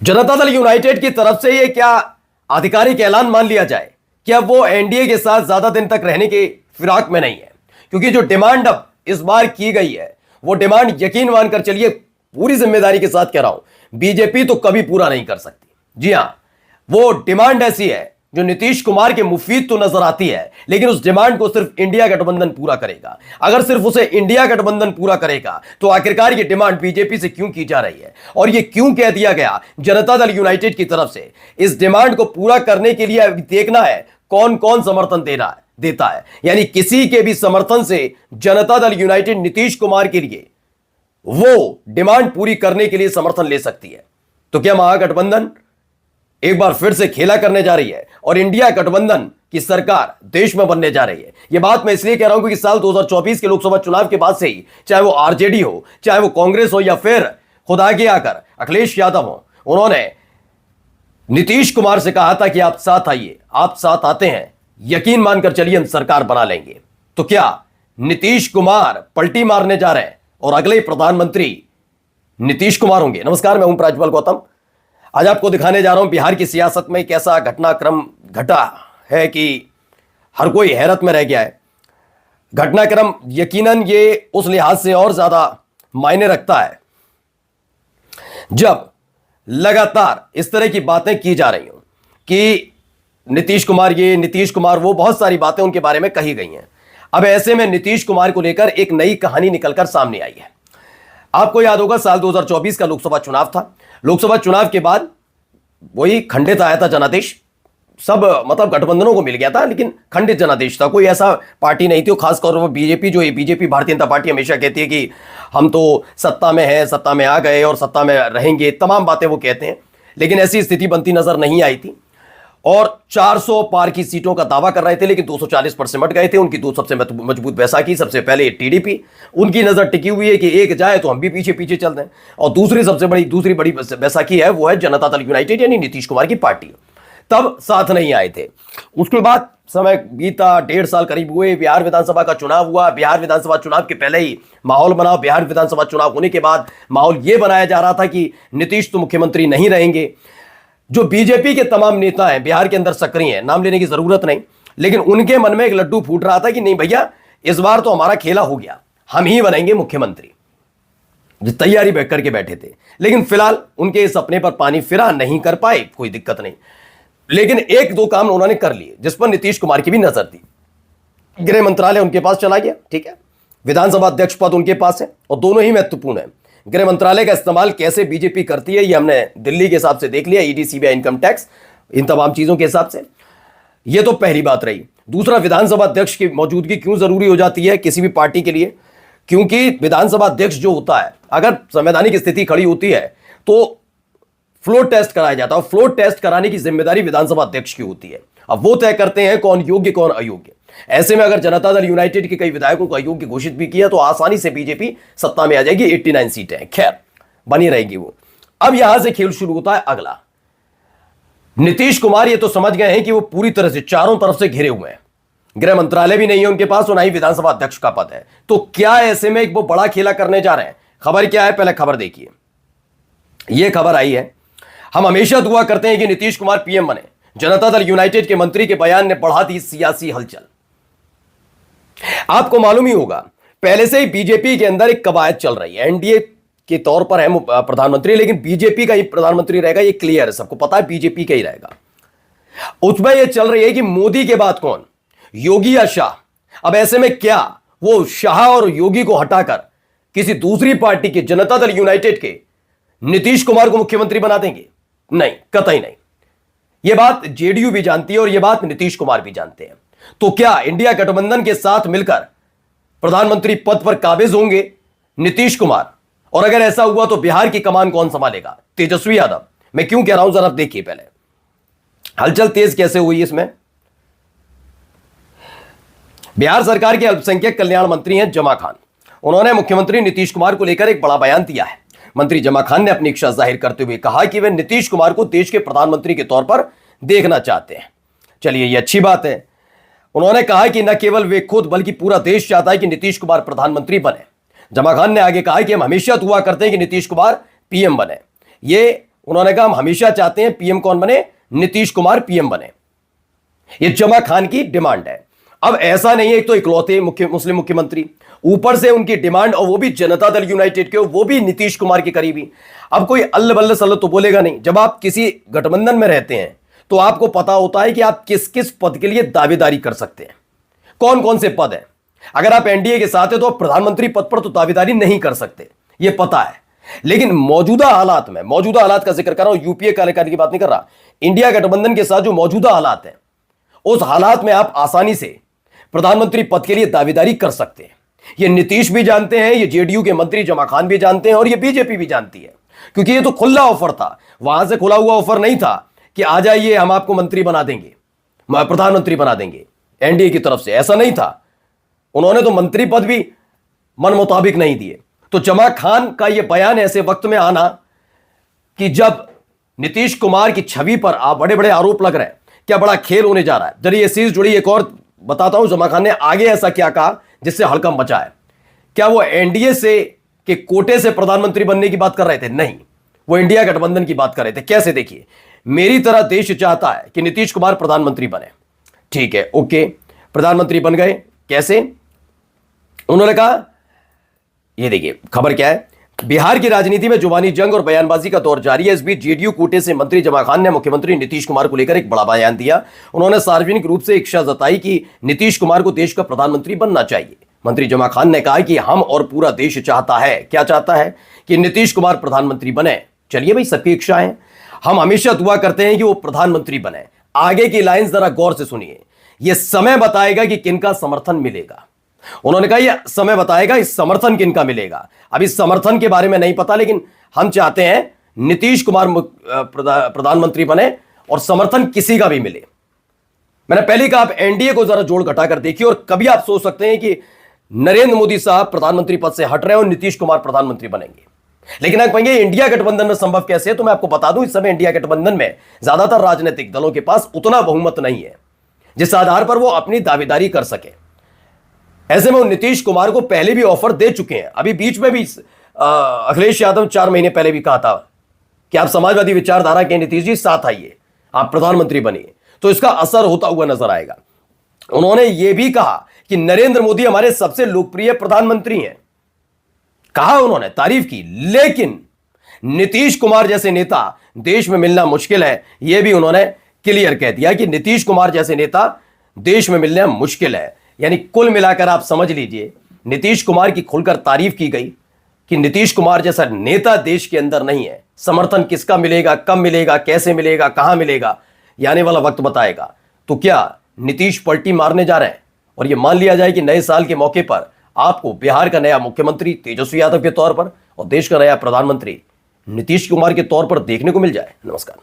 Janata Dal United की तरफ से यह क्या आधिकारिक ऐलान मान लिया जाए कि अब वो एनडीए के साथ ज्यादा दिन तक रहने के फिराक में नहीं है, क्योंकि जो डिमांड अब इस बार की गई है वो डिमांड यकीन मानकर चलिए, पूरी जिम्मेदारी के साथ कह रहा हूं, बीजेपी तो कभी पूरा नहीं कर सकती। जी हां, वो डिमांड ऐसी है जो नीतीश कुमार के मुफीद तो नजर आती है, लेकिन उस डिमांड को सिर्फ इंडिया गठबंधन पूरा करेगा। अगर सिर्फ उसे इंडिया गठबंधन पूरा करेगा तो आखिरकार ये डिमांड बीजेपी से क्यों की जा रही है और ये क्यों कह दिया गया जनता दल यूनाइटेड की तरफ से? इस डिमांड को पूरा करने के लिए अभी देखना है कौन कौन समर्थन देता है। यानी किसी के भी समर्थन से जनता दल यूनाइटेड नीतीश कुमार के लिए वो डिमांड पूरी करने के लिए समर्थन ले सकती है। तो क्या महागठबंधन एक बार फिर से खेला करने जा रही है और इंडिया गठबंधन की सरकार देश में बनने जा रही है? यह बात मैं इसलिए कह रहा हूं क्योंकि साल 2024 के लोकसभा चुनाव के बाद से ही, चाहे वो आरजेडी हो, चाहे वो कांग्रेस हो, या फिर खुद आगे आकर अखिलेश यादव हो, उन्होंने नीतीश कुमार से कहा था कि आप साथ आइए, आप साथ आते हैं, यकीन मानकर चलिए हम सरकार बना लेंगे। तो क्या नीतीश कुमार पलटी मारने जा रहे हैं और अगले प्रधानमंत्री नीतीश कुमार होंगे? नमस्कार, मैं हूं प्राज्वल गौतम। आज आपको दिखाने जा रहा हूं बिहार की सियासत में कैसा घटनाक्रम घटा है कि हर कोई हैरत में रह गया है। घटनाक्रम यकीनन ये उस लिहाज से और ज्यादा मायने रखता है जब लगातार इस तरह की बातें की जा रही हूं कि नीतीश कुमार ये, नीतीश कुमार वो, बहुत सारी बातें उनके बारे में कही गई हैं। अब ऐसे में नीतीश कुमार को लेकर एक नई कहानी निकलकर सामने आई है। आपको याद होगा साल 2024 का लोकसभा चुनाव था। लोकसभा चुनाव के बाद वही खंडित आया था जनादेश, सब मतलब गठबंधनों को मिल गया था, लेकिन खंडित जनादेश था। कोई ऐसा पार्टी नहीं थी, खासकर वो बीजेपी, जो बीजेपी भारतीय जनता पार्टी हमेशा कहती है कि हम तो सत्ता में हैं, सत्ता में आ गए और सत्ता में रहेंगे, तमाम बातें वो कहते हैं, लेकिन ऐसी स्थिति बनती नजर नहीं आई थी। और 400 पार की सीटों का दावा कर रहे थे, लेकिन 240 पर सिमट गए थे। उनकी दो सबसे मजबूत बैसाखी, सबसे पहले टीडीपी, उनकी नजर टिकी हुई है कि एक जाए तो हम भी पीछे पीछे चल दें, और दूसरी बड़ी बैसाखी है वो है जनता दल यूनाइटेड यानी नीतीश कुमार की पार्टी। तब साथ नहीं आए थे। उसके बाद समय बीता, 1.5 साल करीब हुए, बिहार विधानसभा का चुनाव हुआ। बिहार विधानसभा चुनाव के पहले ही माहौल बना। बिहार विधानसभा चुनाव होने के बाद माहौल यह बनाया जा रहा था कि नीतीश तो मुख्यमंत्री नहीं रहेंगे। जो बीजेपी के तमाम नेता हैं बिहार के अंदर सक्रिय हैं, नाम लेने की जरूरत नहीं, लेकिन उनके मन में एक लड्डू फूट रहा था कि नहीं भैया, इस बार तो हमारा खेला हो गया, हम ही बनेंगे मुख्यमंत्री। जो तैयारी बैठ करके बैठे थे, लेकिन फिलहाल उनके इस सपने पर पानी फिरा, नहीं कर पाए, कोई दिक्कत नहीं, लेकिन एक दो काम उन्होंने कर लिए जिस पर नीतीश कुमार की भी नजर थी। गृह मंत्रालय उनके पास चला गया, ठीक है, विधानसभा अध्यक्ष पद उनके पास है, और दोनों ही महत्वपूर्ण है। गृह मंत्रालय का इस्तेमाल कैसे बीजेपी करती है ये हमने दिल्ली के हिसाब से देख लिया, ईडी, सीबीआई, इनकम टैक्स, इन तमाम चीजों के हिसाब से। ये तो पहली बात रही। दूसरा, विधानसभा अध्यक्ष की मौजूदगी क्यों जरूरी हो जाती है किसी भी पार्टी के लिए? क्योंकि विधानसभा अध्यक्ष जो होता है, अगर संवैधानिक स्थिति खड़ी होती है तो फ्लोर टेस्ट कराया जाता है, और फ्लोर टेस्ट कराने की जिम्मेदारी विधानसभा अध्यक्ष की होती है। अब वो तय करते हैं कौन योग्य कौन अयोग्य। ऐसे में अगर जनता दल यूनाइटेड के कई विधायकों को अयोग्य घोषित भी किया तो आसानी से बीजेपी सत्ता में आ जाएगी। 89 सीटें खैर बनी रहेगी वो। अब यहां से खेल शुरू होता है अगला। नीतीश कुमार ये तो समझ गए हैं कि वो पूरी तरह से चारों तरफ से घिरे हुए हैं। गृह मंत्रालय भी नहीं है उनके पास और ना ही विधानसभा अध्यक्ष का पद है। तो क्या ऐसे में एक वो बड़ा खेला करने जा रहे हैं? खबर क्या है, पहले खबर देखिए। यह खबर आई है, हम हमेशा दुआ करते हैं कि नीतीश कुमार पीएम बने। जनता दल यूनाइटेड के मंत्री के बयान ने बढ़ा दी सियासी हलचल। आपको मालूम ही होगा, पहले से ही बीजेपी के अंदर एक कवायद चल रही है। एनडीए के तौर पर है प्रधानमंत्री, लेकिन बीजेपी का ही प्रधानमंत्री रहेगा, ये क्लियर है, सबको पता है बीजेपी का ही रहेगा। उसमें यह चल रही है कि मोदी के बाद कौन, योगी या शाह। अब ऐसे में क्या वो शाह और योगी को हटाकर किसी दूसरी पार्टी के, जनता दल यूनाइटेड के नीतीश कुमार को मुख्यमंत्री बना देंगे? नहीं, कतई नहीं। यह बात जेडीयू भी जानती है और यह बात नीतीश कुमार भी जानते हैं। तो क्या इंडिया गठबंधन के साथ मिलकर प्रधानमंत्री पद पर काबिज होंगे नीतीश कुमार? और अगर ऐसा हुआ तो बिहार की कमान कौन संभालेगा? तेजस्वी यादव। मैं क्यों कह रहा हूं जरा देखिए पहले हलचल तेज कैसे हुई इसमें। बिहार सरकार के अल्पसंख्यक कल्याण मंत्री हैं जमा खान। उन्होंने मुख्यमंत्री नीतीश कुमार को लेकर एक बड़ा बयान दिया है। मंत्री जमा खान ने अपनी इच्छा जाहिर करते हुए कहा कि वे नीतीश कुमार को देश के प्रधानमंत्री के तौर पर देखना चाहते हैं। चलिए, यह अच्छी बात है। उन्होंने कहा कि न केवल वे खुद बल्कि पूरा देश चाहता है कि नीतीश कुमार प्रधानमंत्री बने। जमा खान ने आगे कहा कि हम हमेशा दुआ करते हैं कि नीतीश कुमार पीएम बने। ये उन्होंने कहा हम हमेशा चाहते हैं पीएम कौन बने, नीतीश कुमार पीएम बने। ये जमा खान की डिमांड है। अब ऐसा नहीं है, एक तो इकलौते मुस्लिम मुख्यमंत्री, ऊपर से उनकी डिमांड, और वो भी जनता दल यूनाइटेड के, वो भी नीतीश कुमार के करीबी। अब कोई अल्ल बल्ल सल्ल तो बोलेगा नहीं। जब आप किसी गठबंधन में रहते हैं तो आपको पता होता है कि आप किस किस पद के लिए दावेदारी कर सकते हैं, कौन कौन से पद हैं। अगर आप एनडीए के साथ हैं तो आप प्रधानमंत्री पद पर तो दावेदारी नहीं कर सकते, यह पता है। लेकिन मौजूदा हालात में, मौजूदा हालात का जिक्र कर रहा हूं, यूपीए कार्यकारिणी की बात नहीं कर रहा, इंडिया गठबंधन के साथ जो मौजूदा हालात है, उस हालात में आप आसानी से प्रधानमंत्री पद के लिए दावेदारी कर सकते हैं। ये नीतीश भी जानते हैं, ये जेडीयू के मंत्री जमा खान भी जानते हैं, और ये बीजेपी भी जानती है, क्योंकि ये तो खुला ऑफर था, वहां से खुला हुआ ऑफर नहीं था कि आ जाइए हम आपको मंत्री बना देंगे, प्रधानमंत्री बना देंगे एनडीए की तरफ से, ऐसा नहीं था। उन्होंने तो मंत्री पद भी मन मुताबिक नहीं दिए। तो जमा खान का यह बयान ऐसे वक्त में आना कि जब नीतीश कुमार की छवि पर बड़े बड़े आरोप लग रहे हैं, क्या बड़ा खेल होने जा रहा है। जरिए इस चीज जुड़ी एक और बताता हूं, जमा खान ने आगे ऐसा क्या कहा जिससे हड़कंप मचा है। क्या वो एनडीए से के कोटे से प्रधानमंत्री बनने की बात कर रहे थे? नहीं, वो इंडिया गठबंधन की बात कर रहे थे। कैसे? देखिए, मेरी तरह देश चाहता है कि नीतीश कुमार प्रधानमंत्री बने। ठीक है, ओके, प्रधानमंत्री बन गए। कैसे? उन्होंने कहा, ये देखिए खबर क्या है, बिहार की राजनीति में जुबानी जंग और बयानबाजी का दौर जारी है। इस बीच जेडीयू कोटे से मंत्री जमा खान ने मुख्यमंत्री नीतीश कुमार को लेकर एक बड़ा बयान दिया। उन्होंने सार्वजनिक रूप से इच्छा जताई कि नीतीश कुमार को देश का प्रधानमंत्री बनना चाहिए। मंत्री जमा खान ने कहा कि हम और पूरा देश चाहता है, क्या चाहता है, कि नीतीश कुमार प्रधानमंत्री बने। चलिए भाई, सबकी इच्छा है, हम हमेशा दुआ करते हैं कि वो प्रधानमंत्री बने। आगे की लाइन जरा गौर से सुनिए, यह समय बताएगा कि किनका समर्थन मिलेगा। उन्होंने कहा यह समय बताएगा इस समर्थन किनका मिलेगा। अब इस समर्थन के बारे में नहीं पता, लेकिन हम चाहते हैं नीतीश कुमार प्रधानमंत्री बने और समर्थन किसी का भी मिले। मैंने पहले कहा, आप एनडीए को जरा जोड़ घटाकर देखिए, और कभी आप सोच सकते हैं कि नरेंद्र मोदी साहब प्रधानमंत्री पद से हट रहे हैं और नीतीश कुमार प्रधानमंत्री बनेंगे। लेकिन आप कहेंगे इंडिया गठबंधन में संभव कैसे है, तो मैं आपको बता दूं, इस समय इंडिया गठबंधन में ज्यादातर राजनीतिक दलों के पास उतना बहुमत नहीं है जिस आधार पर वो अपनी दावेदारी कर सके। ऐसे में वो नीतीश कुमार को पहले भी ऑफर दे चुके हैं। अभी बीच में भी अखिलेश यादव 4 महीने पहले भी कहा था कि आप समाजवादी विचारधारा के नीतीश जी साथ आइए, आप प्रधानमंत्री बनिए, तो इसका असर होता हुआ नजर आएगा। उन्होंने यह भी कहा कि नरेंद्र मोदी हमारे सबसे लोकप्रिय प्रधानमंत्री हैं, कहा, उन्होंने तारीफ की। लेकिन नीतीश कुमार जैसे नेता देश में मिलना मुश्किल है, यह भी उन्होंने क्लियर कह दिया कि नीतीश कुमार जैसे नेता देश में मिलना मुश्किल है। यानी कुल मिलाकर आप समझ लीजिए, नीतीश कुमार की खुलकर तारीफ की गई कि नीतीश कुमार जैसा नेता देश के अंदर नहीं है। समर्थन किसका मिलेगा, कब मिलेगा, कैसे मिलेगा, कहां मिलेगा, ये आने वाला वक्त बताएगा। तो क्या नीतीश पलटी मारने जा रहे हैं, और यह मान लिया जाए कि नए साल के मौके पर आपको बिहार का नया मुख्यमंत्री तेजस्वी यादव के तौर पर और देश का नया प्रधानमंत्री नीतीश कुमार के तौर पर देखने को मिल जाए? नमस्कार।